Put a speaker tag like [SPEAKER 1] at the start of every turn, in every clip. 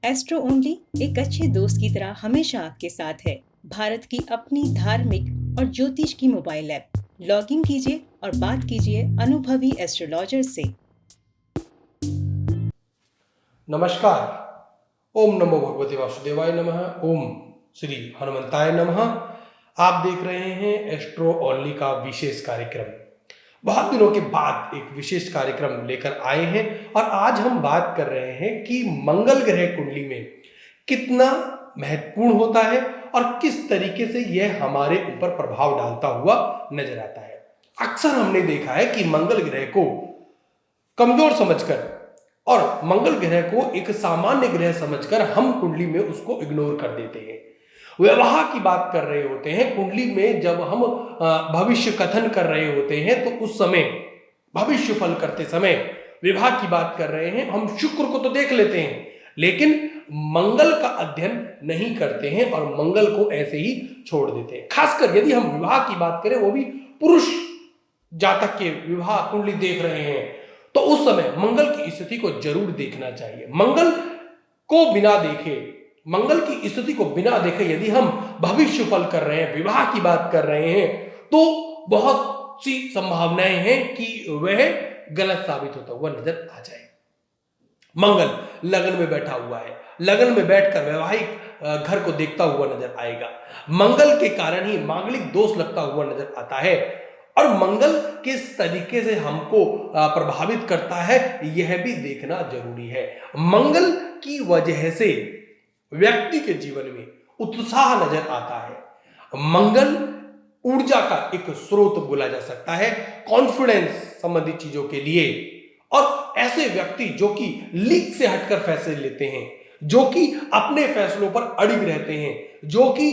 [SPEAKER 1] Astro only एक अच्छे दोस्त की तरह हमेशा आपके साथ है। भारत की अपनी धार्मिक और ज्योतिष की मोबाइल ऐप। लॉग इन कीजिए और बात कीजिए अनुभवी एस्ट्रोलॉजर से।
[SPEAKER 2] नमस्कार। ओम नमो भगवते वासुदेवाय नमः। ओम श्री हनुमंताय नमः। आप देख रहे हैं एस्ट्रो ओनली का विशेष कार्यक्रम। बहुत दिनों के बाद एक विशेष कार्यक्रम लेकर आए हैं और आज हम बात कर रहे हैं कि मंगल ग्रह कुंडली में कितना महत्वपूर्ण होता है और किस तरीके से यह हमारे ऊपर प्रभाव डालता हुआ नजर आता है। अक्सर हमने देखा है कि मंगल ग्रह को कमजोर समझकर और मंगल ग्रह को एक सामान्य ग्रह समझकर हम कुंडली में उसको इग्नोर कर देते हैं। विवाह की बात कर रहे होते हैं कुंडली में, जब हम भविष्य कथन कर रहे होते हैं तो उस समय भविष्य फल करते समय विवाह की बात कर रहे हैं, हम शुक्र को तो देख लेते हैं लेकिन मंगल का अध्ययन नहीं करते हैं और मंगल को ऐसे ही छोड़ देते हैं। खासकर यदि हम विवाह की बात करें, वो भी पुरुष जातक के विवाह कुंडली देख रहे हैं, तो उस समय मंगल की स्थिति को जरूर देखना चाहिए। मंगल को बिना देखे, मंगल की स्थिति को बिना देखे यदि हम भविष्य फल कर रहे हैं, विवाह की बात कर रहे हैं, तो बहुत सी संभावनाएं हैं कि वह गलत साबित होता हुआ नजर आ जाए। मंगल लगन में बैठा हुआ है, लगन में बैठकर वैवाहिक घर को देखता हुआ नजर आएगा। मंगल के कारण ही मांगलिक दोष लगता हुआ नजर आता है और मंगल किस तरीके से हमको प्रभावित करता है यह भी देखना जरूरी है। मंगल की वजह से व्यक्ति के जीवन में उत्साह नजर आता है। मंगल ऊर्जा का एक स्रोत बोला जा सकता है कॉन्फिडेंस संबंधी चीजों के लिए। और ऐसे व्यक्ति जो कि लीक से हटकर फैसले लेते हैं, जो कि अपने फैसलों पर अड़िग रहते हैं, जो कि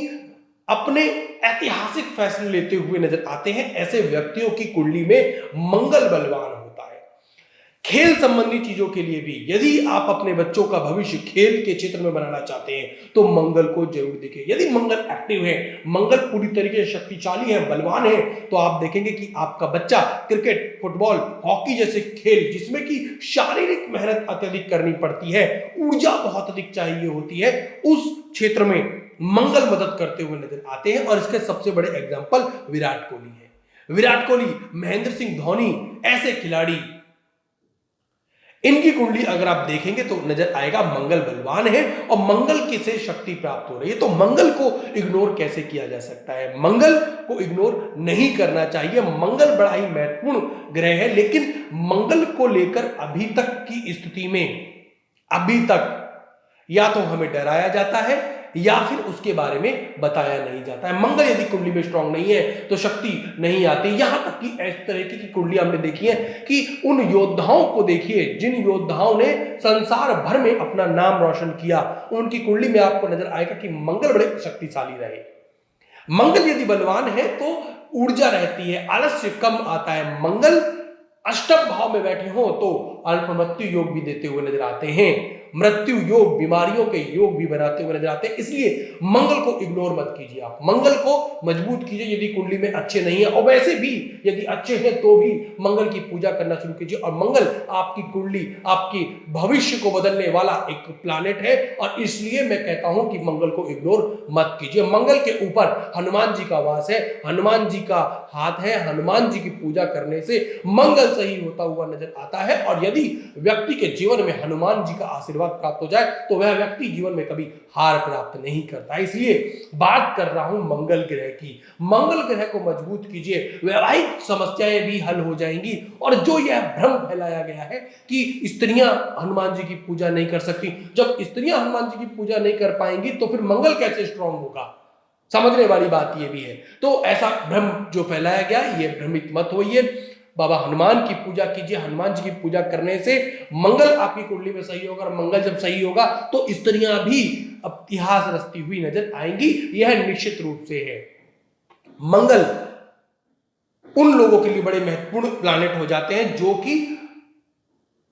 [SPEAKER 2] अपने ऐतिहासिक फैसले लेते हुए नजर आते हैं, ऐसे व्यक्तियों की कुंडली में मंगल बलवान होता है। खेल संबंधी चीजों के लिए भी यदि आप अपने बच्चों का भविष्य खेल के क्षेत्र में बनाना चाहते हैं तो मंगल को जरूर देखें। यदि मंगल एक्टिव है, मंगल पूरी तरीके से शक्तिशाली है, बलवान है, तो आप देखेंगे कि आपका बच्चा क्रिकेट, फुटबॉल, हॉकी जैसे खेल जिसमें कि शारीरिक मेहनत अत्यधिक करनी पड़ती है, ऊर्जा बहुत अधिक चाहिए होती है, उस क्षेत्र में मंगल मदद करते हुए नजर आते हैं। और इसके सबसे बड़े एग्जाम्पल विराट कोहली है। विराट कोहली, महेंद्र सिंह धोनी, ऐसे खिलाड़ी, इनकी कुंडली अगर आप देखेंगे तो नजर आएगा मंगल बलवान है और मंगल की से शक्ति प्राप्त हो रही है। तो मंगल को इग्नोर कैसे किया जा सकता है? मंगल को इग्नोर नहीं करना चाहिए। मंगल बड़ा ही महत्वपूर्ण ग्रह है, लेकिन मंगल को लेकर अभी तक की स्थिति में अभी तक या तो हमें डराया जाता है या फिर उसके बारे में बताया नहीं जाता है। मंगल यदि कुंडली में स्ट्रांग नहीं है तो शक्ति नहीं आती। यहां तक कि इस तरह की कुंडली हमने देखी है कि उन योद्धाओं को देखिए जिन योद्धाओं ने संसार भर में अपना नाम रोशन किया, उनकी कुंडली में आपको नजर आएगा कि मंगल बड़े शक्तिशाली रहे। मंगल यदि बलवान है तो ऊर्जा रहती है, आलस्य कम आता है। मंगल अष्टम भाव में बैठे हो तो अल्प मृत्यु योग भी देते हुए नजर आते हैं, मृत्यु योग, बीमारियों के योग भी बनाते हुए नजर आते हैं। इसलिए मंगल को इग्नोर मत कीजिए, आप मंगल को मजबूत कीजिए। यदि कुंडली में अच्छे नहीं है और वैसे भी यदि अच्छे हैं तो भी मंगल की पूजा करना शुरू कीजिए। और मंगल आपकी कुंडली, आपकी भविष्य को बदलने वाला एक प्लैनेट है और इसलिए मैं कहता हूं कि मंगल को इग्नोर मत कीजिए। मंगल के ऊपर हनुमान जी का वास है, हनुमान जी का हाथ है, हनुमान जी की पूजा करने से मंगल सही होता हुआ नजर आता है। और यदि व्यक्ति के जीवन में हनुमान जी का आशीर्वाद प्राप्त हो जाए तो वह व्यक्ति जीवन में कभी हार प्राप्त नहीं करता। इसलिए बात कर रहा हूं मंगल ग्रह की। मंगल ग्रह को मजबूत कीजिए, वैवाहिक समस्याएं भी हल हो जाएंगी। और जो यह भ्रम फैलाया गया है कि स्त्रियां हनुमान जी की पूजा नहीं कर सकती, जब स्त्रियां हनुमान जी की पूजा नहीं कर पाएंगी तो फिर मंगल कैसे स्ट्रांग होगा? समझने वाली बात यह भी है। तो ऐसा भ्रम जो फैलाया गया, ये भ्रमित मत होइए। बाबा हनुमान की पूजा कीजिए। हनुमान जी की पूजा करने से मंगल आपकी कुंडली में सही होगा और मंगल जब सही होगा तो स्त्रियां भी इतिहास रचती हुई नजर आएंगी, यह निश्चित रूप से है। मंगल उन लोगों के लिए बड़े महत्वपूर्ण प्लैनेट हो जाते हैं जो कि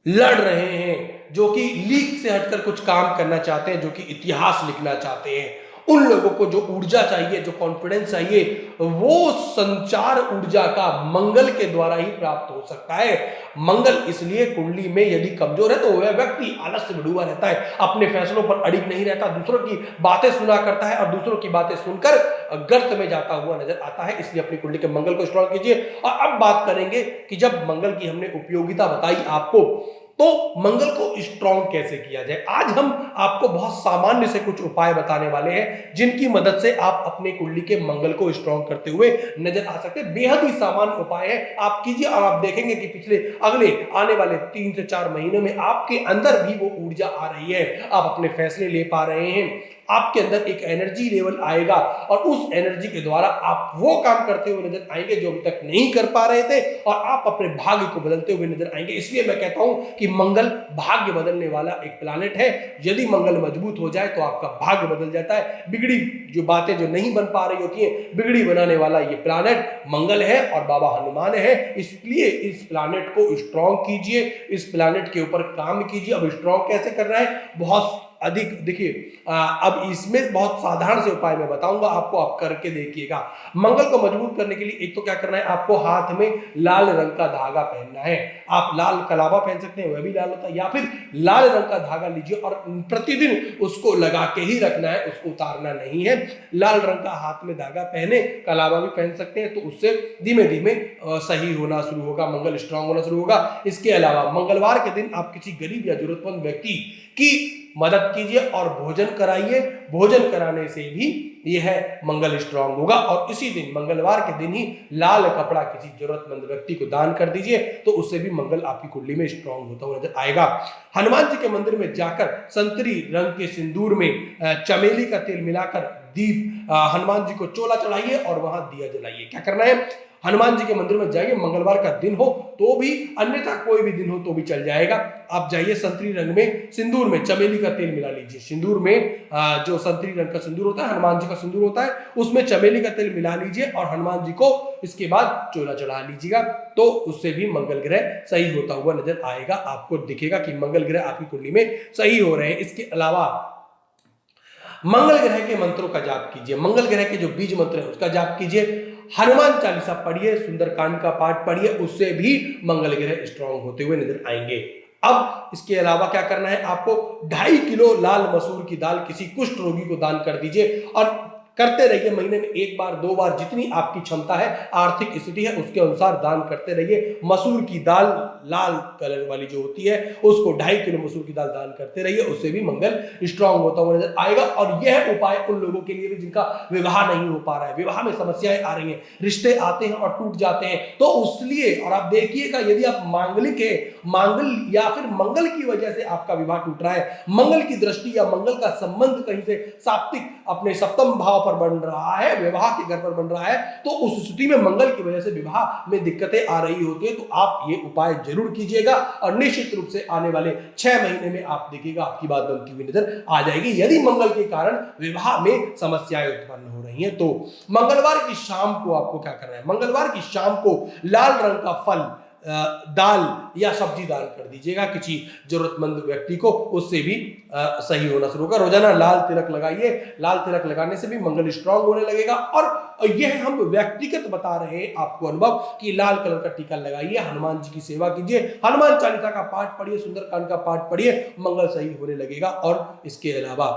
[SPEAKER 2] लड़ रहे हैं, जो कि लीक से हटकर कुछ काम करना चाहते हैं, जो कि इतिहास लिखना चाहते हैं। उन लोगों को जो ऊर्जा चाहिए, जो कॉन्फिडेंस चाहिए, वो संचार ऊर्जा का मंगल के द्वारा ही प्राप्त हो सकता है। मंगल इसलिए कुंडली में यदि कमजोर है तो वह व्यक्ति आलस से डूबा रहता है, अपने फैसलों पर अड़िग नहीं रहता, दूसरों की बातें सुना करता है और दूसरों की बातें सुनकर गर्त में जाता हुआ नजर आता है। इसलिए अपनी कुंडली के मंगल को स्ट्रॉन्ग कीजिए। और अब बात करेंगे कि जब मंगल की हमने उपयोगिता बताई आपको, तो मंगल को स्ट्रॉन्ग कैसे किया जाए। आज हम आपको बहुत सामान्य से कुछ उपाय बताने वाले हैं जिनकी मदद से आप अपने कुंडली के मंगल को स्ट्रॉन्ग करते हुए नजर आ सकते हैं। बेहद ही सामान्य उपाय है, आप कीजिए और आप देखेंगे कि पिछले अगले आने वाले 3 से 4 महीनों में आपके अंदर भी वो ऊर्जा आ रही है, आप अपने फैसले ले पा रहे हैं, आपके अंदर एक एनर्जी लेवल आएगा और उस एनर्जी के द्वारा आप वो काम करते हुए नजर आएंगे जो अभी तक नहीं कर पा रहे थे, और आप अपने भाग्य को बदलते हुए नजर आएंगे। इसलिए मैं कहता हूं कि मंगल भाग्य बदलने वाला एक प्लैनेट है। यदि मंगल मजबूत हो जाए तो आपका भाग्य बदल जाता है। बिगड़ी जो बातें जो नहीं बन पा रही होती है, बिगड़ी बनाने वाला ये प्लैनेट मंगल है और बाबा हनुमान है। इसलिए इस प्लैनेट को स्ट्रॉन्ग कीजिए, इस प्लैनेट के ऊपर काम कीजिए। अब स्ट्रॉन्ग कैसे करना है, बहुत अधिक देखिए, अब इसमें बहुत साधारण से उपाय मैं बताऊंगा आपको, आप करके देखिएगा। मंगल को मजबूत करने के लिए एक तो क्या करना है, आपको हाथ में लाल रंग का धागा पहनना है। आप लाल कलावा पहन सकते हैं, वह भी लाल होता है, या फिर लाल रंग का धागा लीजिए और प्रतिदिन उसको लगा के ही रखना है, उसको उतारना नहीं है। लाल रंग का हाथ में धागा पहने, कलावा भी पहन सकते हैं, तो उससे धीमे धीमे सही होना शुरू होगा, मंगल स्ट्रांग होना शुरू होगा। इसके अलावा मंगलवार के दिन आप किसी गरीब या जरूरतमंद व्यक्ति की मदद कीजिए और भोजन कराइए। भोजन कराने से भी यह मंगल स्ट्रांग होगा। और इसी दिन मंगलवार के दिन ही लाल कपड़ा किसी जरूरतमंद व्यक्ति को दान कर दीजिए, तो उससे भी मंगल आपकी कुंडली में स्ट्रांग होता हुआ नजर आएगा। हनुमान जी के मंदिर में जाकर संतरी रंग के सिंदूर में चमेली का तेल मिलाकर दीप हनुमान जी को चोला चढ़ाइए और वहां दिया जलाइए। क्या करना है, हनुमान जी के मंदिर में जाइए, मंगलवार का दिन हो तो भी, अन्यथा कोई भी दिन हो तो भी चल जाएगा। आप जाइए, संतरी रंग में सिंदूर में चमेली का तेल मिला लीजिए। सिंदूर में जो संतरी रंग का सिंदूर होता है, हनुमान जी का सिंदूर होता है, उसमें चमेली का तेल मिला लीजिए और हनुमान जी को इसके बाद चोला चढ़ा लीजिएगा, तो उससे भी मंगल ग्रह सही होता हुआ नजर आएगा। आपको दिखेगा कि मंगल ग्रह आपकी कुंडली में सही हो रहे हैं। इसके अलावा मंगल ग्रह के मंत्रों का जाप कीजिए, मंगल ग्रह के जो बीज मंत्र है उसका जाप कीजिए, हनुमान चालीसा पढ़िए, सुंदरकांड का पाठ पढ़िए, उससे भी मंगल ग्रह स्ट्रांग होते हुए नजर आएंगे। अब इसके अलावा क्या करना है, आपको 2.5 किलो लाल मसूर की दाल किसी कुष्ठ रोगी को दान कर दीजिए और करते रहिए। महीने में 1 बार 2 बार जितनी आपकी क्षमता है, आर्थिक स्थिति है, उसके अनुसार दान करते रहिए। मसूर की दाल लाल कलर वाली जो होती है उसको 2.5 किलो मसूर की दाल दान करते रहिए, उससे भी मंगल स्ट्रांग होता हुआ नजर आएगा। और यह उपाय उन लोगों के लिए भी जिनका विवाह नहीं हो पा रहा है, विवाह में समस्याएं आ रही हैं, रिश्ते आते हैं और टूट जाते हैं, तो उसलिए, और आप देखिएगा यदि आप मांगलिक है, मांगल या फिर मंगल की वजह से आपका विवाह टूट रहा है, मंगल की दृष्टि या मंगल का संबंध कहीं से सात्विक अपने सप्तम भाव पर बन रहा है, विवाह के घर पर बन रहा है, तो उस स्थिति में मंगल की वजह से विवाह में दिक्कतें आ रही होती है, तो आप ये उपाय जरूर कीजिएगा और निश्चित रूप से आने वाले 6 महीने में आप देखिएगा आपकी बात बनती हुई नजर आ जाएगी। यदि मंगल के कारण विवाह में समस्याएं उत्पन्न हो रही हैं, तो मंगलवार की शाम को आपको क्या करना है, मंगलवार की शाम को लाल रंग का फल, दाल या सब्जी दान कर दीजिएगा किसी जरूरतमंद व्यक्ति को, उससे भी सही होना शुरू होगा। रोजाना लाल तिलक लगाइए, लाल तिलक लगाने से भी मंगल स्ट्रांग होने लगेगा। और यह हम व्यक्तिगत बता रहे हैं आपको अनुभव कि लाल कलर का टीका लगाइए, हनुमान जी की सेवा कीजिए, हनुमान चालीसा का पाठ पढ़िए, सुंदरकांड का पाठ पढ़िए, मंगल सही होने लगेगा। और इसके अलावा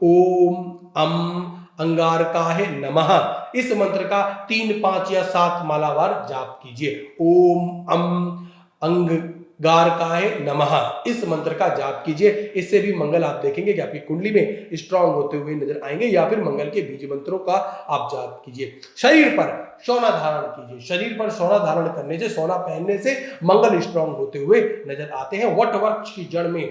[SPEAKER 2] ओम अम अंगारकाय नमः, इस मंत्र का 3, 5 या 7 मालावार जाप कीजिए। ओम अम अंगारकाय नमः, इस मंत्र का जाप कीजिए। इससे भी मंगल आप देखेंगे कि आपकी कुंडली में स्ट्रांग होते हुए नजर आएंगे। या फिर मंगल के बीज मंत्रों का आप जाप कीजिए। शरीर पर सोना धारण कीजिए, शरीर पर सोना धारण करने से, सोना पहनने से मंगल स्ट्रांग होते हुए नजर आते हैं। वट वृक्ष की जड़ में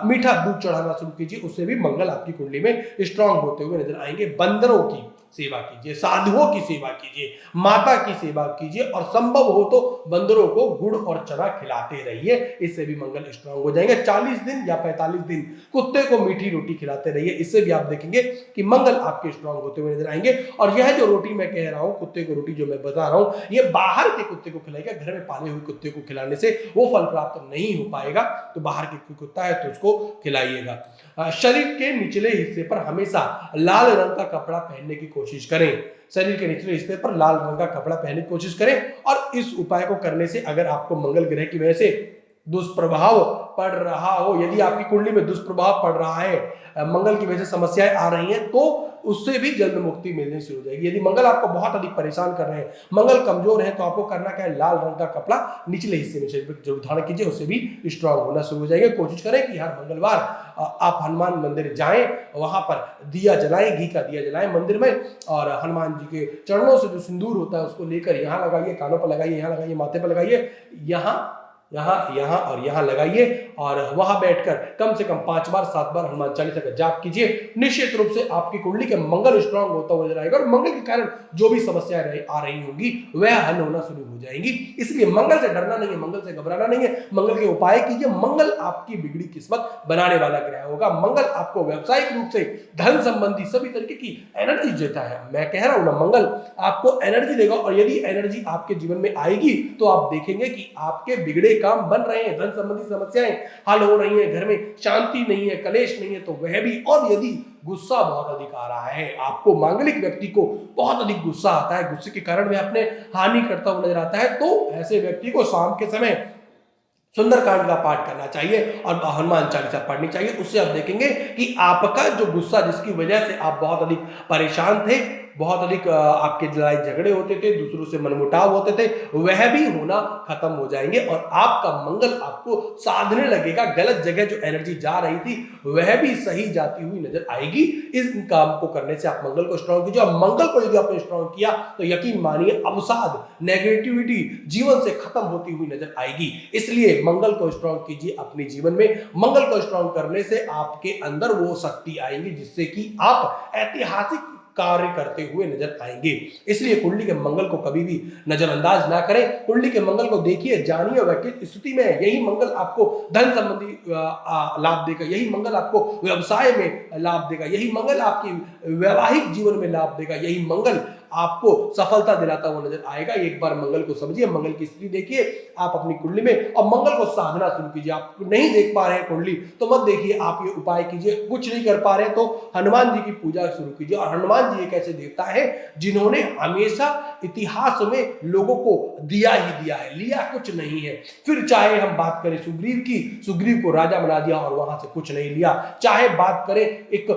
[SPEAKER 2] मीठा दूध चढ़ाना शुरू कीजिए, उससे भी मंगल आपकी कुंडली में स्ट्रांग होते हुए नजर आएंगे। बंदरों की सेवा कीजिए, साधुओं की सेवा कीजिए, माता की सेवा कीजिए और संभव हो तो बंदरों को गुड़ और चना खिलाते रहिए। इससे भी मंगल स्ट्रांग हो जाएंगे। 40 दिन या 45 दिन कुत्ते को मीठी रोटी खिलाते रहिए। इससे भी आप देखेंगे कि मंगल आपके स्ट्रांग होते हुए नजर आएंगे। और यह जो रोटी मैं कह रहा हूं, कुत्ते को रोटी जो मैं बता रहा हूं, ये बाहर के कुत्ते को खिलाएगा। घर में पाले हुए कुत्ते को खिलाने से वो फल प्राप्त नहीं हो पाएगा। तो बाहर के कुत्ता है तो उसको खिलाइएगा। शरीर के निचले हिस्से पर हमेशा लाल रंग का कपड़ा पहनने की कोशिश करें। शरीर के निचले हिस्से पर लाल रंग का कपड़ा पहनने की कोशिश करें। और इस उपाय को करने से अगर आपको मंगल ग्रह की वजह से दुष्प्रभाव पड़ रहा हो, यदि आपकी कुंडली में दुष्प्रभाव पड़ रहा है, मंगल की वजह से समस्याएं आ रही हैं, तो उससे भी जल्द मुक्ति मिलनी शुरू हो जाएगी। यदि मंगल आपको बहुत अधिक परेशान कर रहे हैं, मंगल कमजोर है, तो आपको करना क्या है, लाल रंग का कपड़ा निचले हिस्से में जरूर धारण कीजिए, उससे भी स्ट्रांग होना शुरू हो जाएगा। कोशिश करें कि हर मंगलवार आप हनुमान मंदिर जाएं, वहां पर दिया जलाएं, घी का दिया जलाएं मंदिर में, और हनुमान जी के चरणों से जो सिंदूर होता है उसको लेकर यहाँ लगाइए, कानों पर लगाइए, यहाँ लगाइए, माथे पर लगाइए, यहाँ और यहाँ लगाइए, और वहां बैठकर कम से कम 5 बार 7 बार हनुमान चालीसा का जाप कीजिए। निश्चित रूप से आपकी कुंडली के मंगल स्ट्रांग होता हुआ नजर आएगा और मंगल के कारण जो भी समस्याएं आ रही होंगी वह हल होना शुरू हो जाएंगी। इसलिए मंगल से डरना नहीं है, मंगल से घबराना नहीं है, मंगल के उपाय कीजिए। मंगल आपकी बिगड़ी किस्मत बनाने वाला ग्रह होगा। मंगल आपको व्यावसायिक रूप से धन संबंधी सभी तरीके की एनर्जी देता है। मैं कह रहा हूं ना, मंगल आपको एनर्जी देगा, और यदि एनर्जी आपके जीवन में आएगी तो आप देखेंगे कि आपके बिगड़े काम बन रहे हैं, धन संबंधी समस्याएं हल हो रही हैं, घर में शांति नहीं है, कलेश नहीं है तो वह भी। और यदि गुस्सा बहुत अधिक आ रहा है, आपको मांगलिक व्यक्ति को बहुत अधिक गुस्सा आता है, गुस्से के कारण वह अपने हानि करता हुआ नजर आता है, तो ऐसे व्यक्ति को शाम के समय सुंदरकांड का पाठ करना चाहिए और हनुमान चालीसा पढ़नी चाहिए। उससे आप देखेंगे कि आपका जो गुस्सा, जिसकी वजह से आप बहुत अधिक परेशान थे, बहुत अधिक आपके लड़ाई झगड़े होते थे, दूसरों से मनमुटाव होते थे, वह भी होना खत्म हो जाएंगे और आपका मंगल आपको साधने लगेगा। गलत जगह जो एनर्जी जा रही थी वह भी सही जाती हुई नजर आएगी। इस काम को करने से आप मंगल को स्ट्रांग कीजिए, और मंगल को यदि आपने स्ट्रांग किया तो यकीन मानिए अवसाद, नेगेटिविटी जीवन से खत्म होती हुई नजर आएगी। इसलिए मंगल को स्ट्रांग कीजिए अपने जीवन में। मंगल को स्ट्रांग करने से आपके अंदर वो शक्ति आएगी जिससे कि आप ऐतिहासिक कार्य करते हुए नजर आएंगे। इसलिए कुंडली के मंगल को कभी भी नजरअंदाज ना करें। कुंडली के मंगल को देखिए, जानिए और किस स्थिति में है। यही मंगल आपको धन संबंधी लाभ देगा, यही मंगल आपको व्यवसाय में लाभ देगा, यही मंगल आपकी वैवाहिक जीवन में लाभ देगा, यही मंगल आपको सफलता दिलाता हुआ नजर आएगा। एक बार मंगल को समझिए, मंगल की स्थिति देखिए आप अपनी कुंडली में, और मंगल को साधना शुरू कीजिए। आप नहीं देख पा रहे हैं कुंडली तो मत देखिए, आप ये उपाय कीजिए। कुछ नहीं कर पा रहे तो हनुमान जी की पूजा शुरू कीजिए। और हनुमान जी एक ऐसे देवता है जिन्होंने हमेशा इतिहास में लोगों को दिया ही दिया है, लिया कुछ नहीं है। फिर चाहे हम बात करें सुग्रीव की, सुग्रीव को राजा बना दिया और वहां से कुछ नहीं लिया। चाहे बात करें एक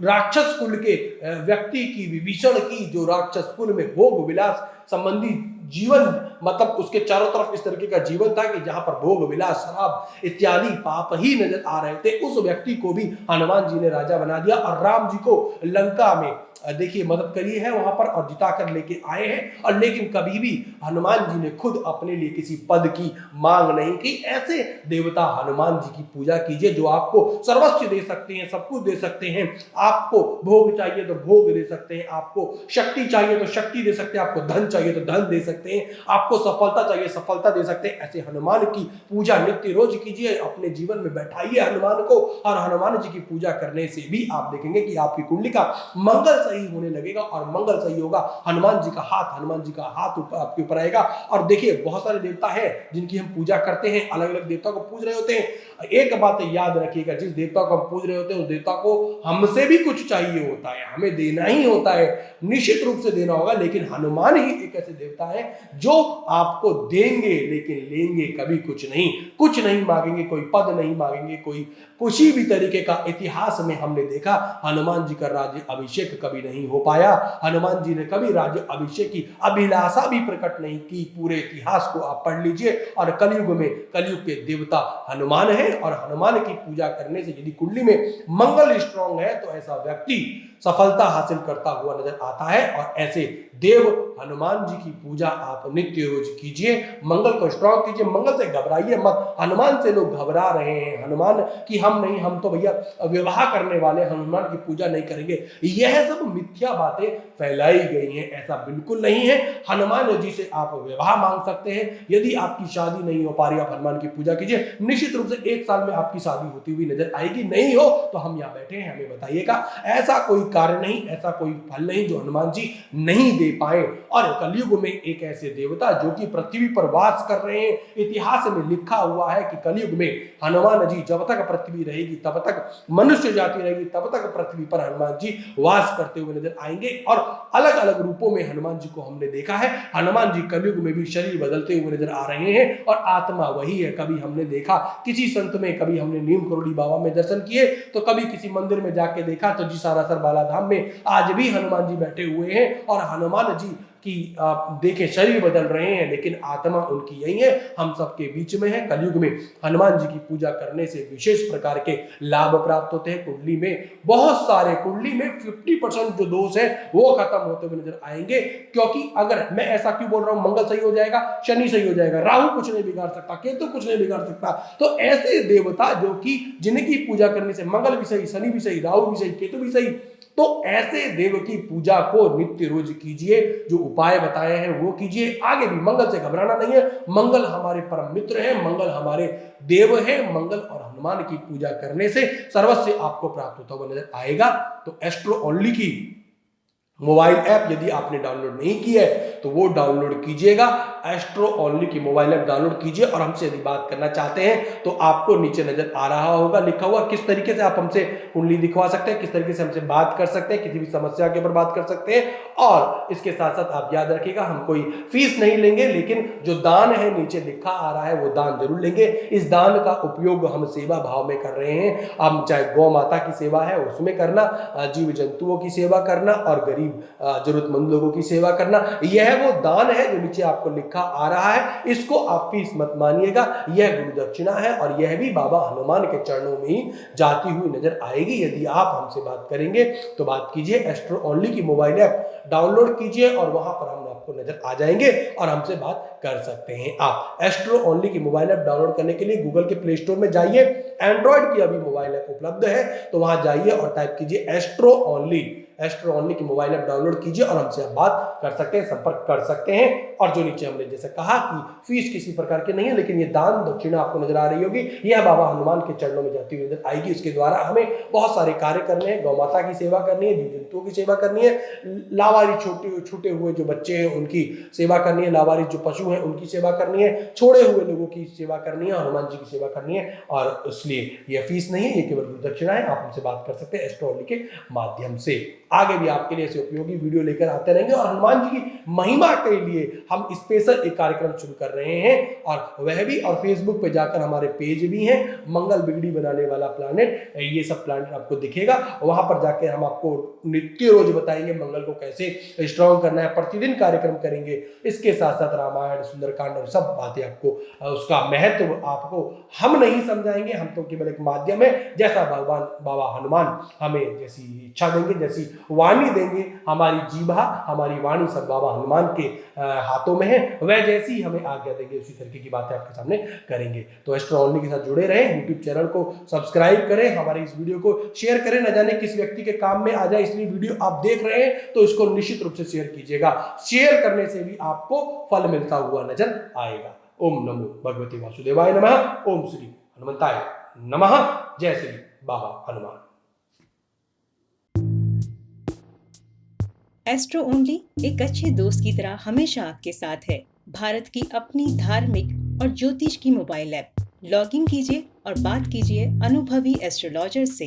[SPEAKER 2] राक्षस कुल के व्यक्ति की, विभीषण की, जो राक्षस कुल में भोग विलास संबंधी जीवन, मतलब उसके चारों तरफ इस तरीके का जीवन था कि जहां पर भोग विलास, शराब इत्यादि पाप ही नजर आ रहे थे, उस व्यक्ति को भी हनुमान जी ने राजा बना दिया। और राम जी को लंका में देखिए मदद करी है वहां पर, और जिता कर लेके आए हैं। और लेकिन कभी भी हनुमान जी ने खुद अपने लिए किसी पद की मांग नहीं की। ऐसे देवता हनुमान जी की पूजा कीजिए जो आपको सर्वस्व दे सकते हैं, सब कुछ दे सकते हैं। आपको भोग चाहिए तो भोग दे सकते हैं, आपको शक्ति चाहिए तो शक्ति दे सकते हैं, आपको धन चाहिए तो धन दे सकते हैं, आपको सफलता चाहिए सफलता दे सकते हैं। ऐसे हनुमान की पूजा नित्य रोज कीजिए, अपने जीवन में बैठाइए हनुमान को, और हनुमान जी की पूजा करने से भी आप देखेंगे कि आपकी कुंडली का मंगल सही होने लगेगा। और मंगल सही होगा, हनुमान जी का हाथ आपके ऊपर आएगा। और देखिए बहुत सारे देवता हैं जिनकी हम पूजा करते हैं, अलग अलग देवता को पूज रहे होते हैं। एक बात याद रखिएगा, जिस देवता को हम पूज रहे होते हैं उस देवता को हमसे भी कुछ चाहिए होता है, हमें देना ही होता है, निश्चित रूप से देना होगा। लेकिन हनुमान ही एक ऐसे देवता है जो आपको देंगे लेकिन लेंगे कभी कुछ नहीं मांगेंगे, कोई पद नहीं मांगेंगे, कोई किसी भी तरीके का। इतिहास में हमने देखा हनुमान जी का राज्य अभिषेक कभी नहीं हो पाया, हनुमान जी ने कभी राज्य अभिषेक की अभिलाषा भी प्रकट नहीं की। पूरे इतिहास को आप पढ़ लीजिए, और कलयुग में कलयुग के देवता हनुमान है। और हनुमान की पूजा करने से यदि कुंडली में मंगल स्ट्रांग है तो ऐसा व्यक्ति सफलता हासिल करता हुआ नजर आता है। और ऐसे देव हनुमान जी की पूजा आप नित्य रोज कीजिए, मंगल को स्ट्रांग कीजिए, मंगल से घबराइए मत। हनुमान से लोग घबरा रहे हैं, हनुमान की हम नहीं, हम तो भैया विवाह करने वाले, हनुमान की पूजा नहीं करेंगे, यह सब मिथ्या बातें फैलाई गई हैं। ऐसा बिल्कुल नहीं है। हनुमान जी से आप विवाह मांग सकते हैं। यदि आपकी शादी नहीं हो पा रही, आप हनुमान की पूजा कीजिए, निश्चित रूप से 1 साल में आपकी शादी होती हुई नजर आएगी। नहीं हो तो हम यहाँ बैठे हैं, हमें बताइएगा। ऐसा कोई कार्य नहीं, ऐसा कोई फल नहीं जो हनुमान जी नहीं दे पाए। और कलयुग में एक ऐसे देवता जो कि पृथ्वी पर वास कर रहे हैं, इतिहास में लिखा हुआ है कि कलयुग में हनुमान जी जब तक पृथ्वी रहेगी, तब तक मनुष्य जाति रहेगी, तब तक पृथ्वी पर हनुमान जी वास करते हुए नजर आएंगे। और अलग अलग रूपों में हनुमान जी को हमने देखा है। हनुमान जी कलयुग में भी शरीर बदलते हुए नजर आ रहे हैं और आत्मा वही है। कभी हमने देखा किसी संत में, कभी हमने नीम करोड़ी बाबा में दर्शन किए, तो कभी किसी मंदिर में जाके देखा तो जी सारासर बालाधाम में आज भी हनुमान जी बैठे हुए हैं और हनुमान जी कि आप देखें शरीर बदल रहे हैं, लेकिन आत्मा उनकी यही है, हम सबके बीच में है। कलयुग में हनुमान जी की पूजा करने से विशेष प्रकार के लाभ प्राप्त होते हैं। कुंडली में बहुत सारे, कुंडली में 50% जो दोष है वो खत्म होते हुए नजर आएंगे। क्योंकि अगर मैं ऐसा क्यों बोल रहा हूं, मंगल सही हो जाएगा, शनि सही हो जाएगा, राहु कुछ नहीं बिगाड़ सकता, केतु कुछ नहीं बिगाड़ सकता। तो ऐसे देवता जो कि जिनकी पूजा करने से मंगल भी सही, शनि भी सही, राहु भी सही, केतु भी सही, तो ऐसे देव की पूजा को नित्य रोज कीजिए। जो उपाय बताए हैं वो कीजिए। आगे भी मंगल से घबराना नहीं है। मंगल हमारे परम मित्र हैं, मंगल हमारे देव हैं। मंगल और हनुमान की पूजा करने से सर्वस्व आपको प्राप्त होता हुआ नजर आएगा। तो एस्ट्रो ओनली की मोबाइल ऐप यदि आपने डाउनलोड नहीं की है तो वो डाउनलोड कीजिएगा। एस्ट्रो ओनली की मोबाइल ऐप डाउनलोड कीजिए और हमसे यदि बात करना चाहते हैं तो आपको नीचे नजर आ रहा होगा लिखा हुआ किस तरीके से आप हमसे कुंडली दिखवा सकते हैं, किस तरीके से हमसे बात कर सकते हैं, किसी भी समस्या के ऊपर बात कर सकते हैं। और इसके साथ साथ आप याद रखिएगा, हम कोई फीस नहीं लेंगे, लेकिन जो दान है नीचे लिखा आ रहा है वो दान जरूर लेंगे। इस दान का उपयोग हम सेवा भाव में कर रहे हैं। हम चाहे गौ माता की सेवा है उसमें करना, जीव जंतुओं की सेवा करना और गरीब जरूरतमंद लोगों की सेवा करना, यह वो दान है जो नीचे आपको लिखा आ रहा है। इसको आप फीस मत मानिएगा, यह गुरु दक्षिणा है और यह भी बाबा हनुमान के चरणों में ही जाती हुई नजर आएगी। यदि आप हमसे बात करेंगे तो बात कीजिए, एस्ट्रो ओनली की मोबाइल ऐप डाउनलोड कीजिए और वहां पर हम आपको नजर आ जाएंगे और हमसे बात कर सकते हैं। आप एस्ट्रो ओनली की मोबाइल ऐप डाउनलोड करने के लिए गूगल के प्ले स्टोर में जाइए। एंड्रॉइड की अभी मोबाइल ऐप उपलब्ध है तो वहां जाइए और टाइप कीजिए एस्ट्रो ओनली। एस्ट्रो ओनली की मोबाइल ऐप डाउनलोड कीजिए और हमसे आप बात कर सकते हैं, संपर्क कर सकते हैं। और जो नीचे हमने जैसे कहा कि फीस किसी प्रकार की नहीं है, लेकिन ये दान दक्षिणा आपको नजर आ रही होगी, यह बाबा हनुमान के चरणों में जाती हुई नजर आएगी। इसके द्वारा हमें बहुत सारे कार्य करने हैं। गौ माता की सेवा करनी है, जीव जंतुओं की सेवा करनी है, लावारिस छूटे हुए जो बच्चे हैं उनकी सेवा करनी है, लावारिस जो पशु हैं उनकी सेवा करनी है, छोड़े हुए लोगों की सेवा करनी है, हनुमान जी की सेवा करनी है। और इसलिए यह फीस नहीं है, ये केवल दक्षिणा है। आप हमसे बात कर सकते हैं एस्ट्रो ओनली के माध्यम से। आगे भी आपके लिए ऐसे उपयोगी वीडियो लेकर आते रहेंगे और हनुमान जी की महिमा के लिए हम स्पेशल एक कार्यक्रम शुरू कर रहे हैं और वह भी, और फेसबुक पे जाकर हमारे पेज भी हैं, मंगल बिगड़ी बनाने वाला प्लैनेट, ये सब प्लैनेट आपको दिखेगा। वहां पर जाकर हम आपको नित्य रोज बताएंगे मंगल को कैसे स्ट्रॉन्ग करना है, प्रतिदिन कार्यक्रम करेंगे। इसके साथ साथ रामायण, सुंदरकांड और सब बातें आपको, उसका महत्व आपको हम नहीं समझाएंगे, हम तो केवल एक माध्यम है। जैसा भगवान बाबा हनुमान हमें जैसी इच्छा देंगे, जैसी वाणी देंगे, हमारी जीभा, हमारी वाणी सब बाबा हनुमान के हाथों में है, वह जैसी हमें आज्ञा देंगे उसी तरीके की बातें आपके सामने करेंगे। तो एस्ट्रो ओनली के साथ जुड़े रहें, यूट्यूब चैनल को सब्सक्राइब करें, हमारे इस वीडियो को शेयर करें, न जाने किस व्यक्ति के काम में आ जाए, इसलिए वीडियो आप देख रहे हैं तो इसको निश्चित रूप से शेयर कीजिएगा। शेयर करने से भी आपको फल मिलता हुआ नजर आएगा। ओम नमो भगवते वासुदेवाय नमः। ओम श्री हनुमंताय नमः। जय श्री बाबा हनुमान।
[SPEAKER 1] एस्ट्रो ओनली एक अच्छे दोस्त की तरह हमेशा आपके साथ है। भारत की अपनी धार्मिक और ज्योतिष की मोबाइल ऐप। लॉगिन कीजिए और बात कीजिए अनुभवी एस्ट्रोलॉजर से।